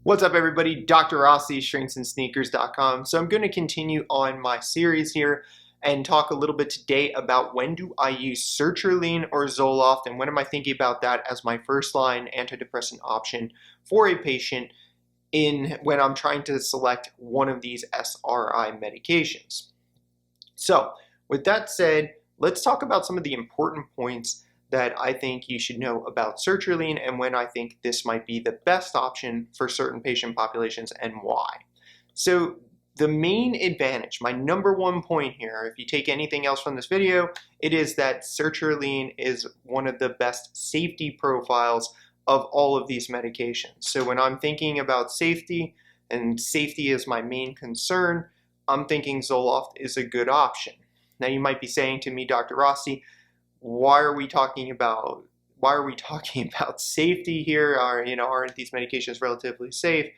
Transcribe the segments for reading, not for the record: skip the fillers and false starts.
What's up, everybody? Dr. Rossi, shrinksandsneakers.com. So I'm going to continue on my series here and talk a little bit today about when do I use Sertraline or Zoloft, and when am I thinking about that as my first line antidepressant option for a patient when I'm trying to select one of these SRI medications. So with that said, let's talk about some of the important points that I think you should know about sertraline and when I think this might be the best option for certain patient populations and why. So the main advantage, my number one point here, if you take anything else from this video, it is that sertraline is one of the best safety profiles of all of these medications. So when I'm thinking about safety, and safety is my main concern, I'm thinking Zoloft is a good option. Now you might be saying to me, Dr. Rossi, why are we talking about safety here? Aren't these medications relatively safe?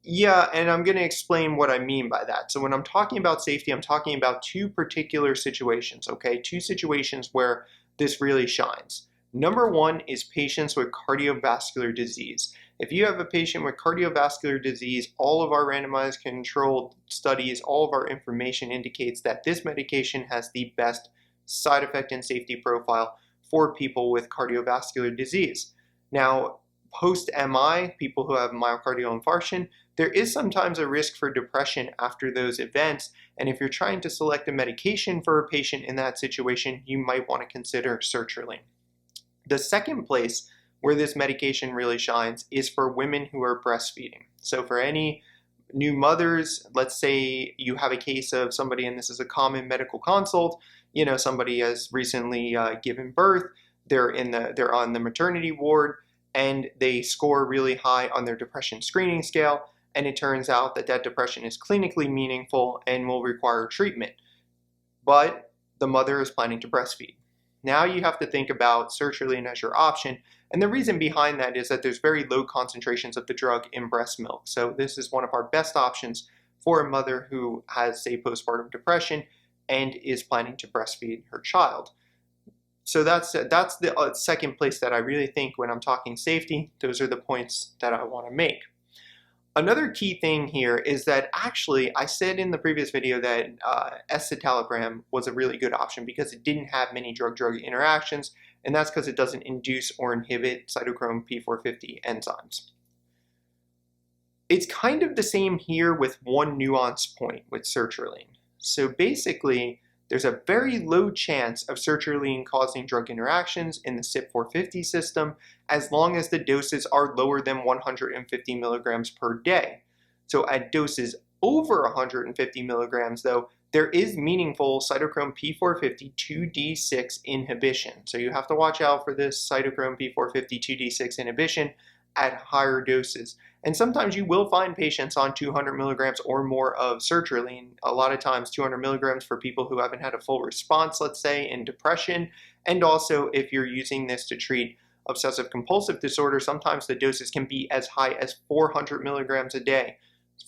Yeah, and I'm going to explain what I mean by that. So when I'm talking about safety, I'm talking about two particular situations, okay? Two situations where this really shines. Number one is patients with cardiovascular disease. If you have a patient with cardiovascular disease, all of our randomized controlled studies, all of our information indicates that this medication has the best side effect and safety profile for people with cardiovascular disease. Now, post-MI, people who have myocardial infarction, there is sometimes a risk for depression after those events, and if you're trying to select a medication for a patient in that situation, you might want to consider sertraline. The second place where this medication really shines is for women who are breastfeeding. So for any new mothers, let's say you have a case of somebody, and this is a common medical consult, somebody has recently given birth, they're on the maternity ward, and they score really high on their depression screening scale, and it turns out that depression is clinically meaningful and will require treatment. But the mother is planning to breastfeed. Now you have to think about sertraline as your option, and the reason behind that is that there's very low concentrations of the drug in breast milk. So this is one of our best options for a mother who has, say, postpartum depression and is planning to breastfeed her child. So that's the second place that I really think when I'm talking safety, those are the points that I want to make. Another key thing here is that actually I said in the previous video that escitalopram was a really good option because it didn't have many drug-drug interactions, and that's because it doesn't induce or inhibit cytochrome P450 enzymes. It's kind of the same here with one nuance point with sertraline. So basically, there's a very low chance of sertraline causing drug interactions in the CYP450 system as long as the doses are lower than 150 milligrams per day. So at doses over 150 milligrams, though, there is meaningful cytochrome P450 2D6 inhibition. So you have to watch out for this cytochrome P450 2D6 inhibition at higher doses. And sometimes you will find patients on 200 milligrams or more of sertraline. A lot of times 200 milligrams for people who haven't had a full response, let's say, in depression. And also if you're using this to treat obsessive compulsive disorder, sometimes the doses can be as high as 400 milligrams a day.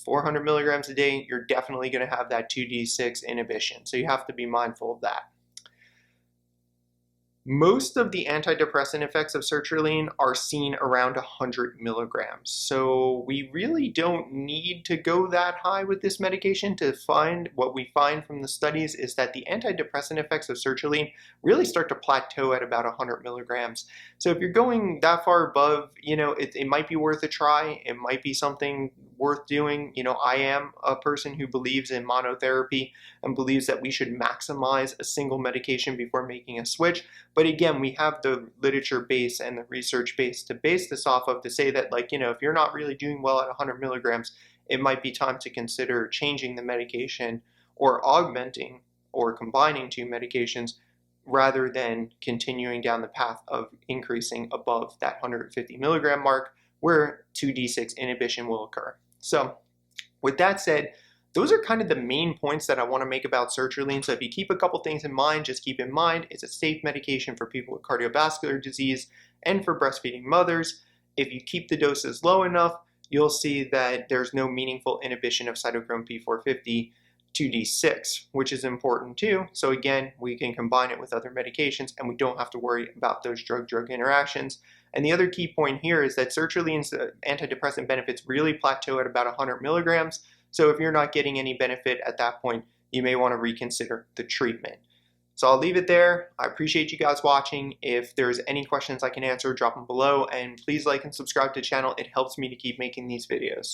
400 milligrams a day, you're definitely going to have that 2D6 inhibition. So you have to be mindful of that. Most of the antidepressant effects of sertraline are seen around 100 milligrams. So we really don't need to go that high with this medication to find what we find from the studies is that the antidepressant effects of sertraline really start to plateau at about 100 milligrams. So if you're going that far above, it might be worth a try. It might be something worth doing. I am a person who believes in monotherapy and believes that we should maximize a single medication before making a switch. But again, we have the literature base and the research base to base this off of to say that, if you're not really doing well at 100 milligrams, it might be time to consider changing the medication or augmenting or combining two medications rather than continuing down the path of increasing above that 150 milligram mark where 2D6 inhibition will occur. So with that said, those are kind of the main points that I want to make about sertraline. So if you keep a couple things in mind, just keep in mind it's a safe medication for people with cardiovascular disease and for breastfeeding mothers. If you keep the doses low enough, you'll see that there's no meaningful inhibition of cytochrome P450 2d6, which is important too. So again, we can combine it with other medications and we don't have to worry about those drug-drug interactions. And the other key point here is that sertraline's antidepressant benefits really plateau at about 100 milligrams. So if you're not getting any benefit at that point, you may want to reconsider the treatment. So I'll leave it there. I appreciate you guys watching. If there's any questions I can answer, drop them below. And please like and subscribe to the channel. It helps me to keep making these videos.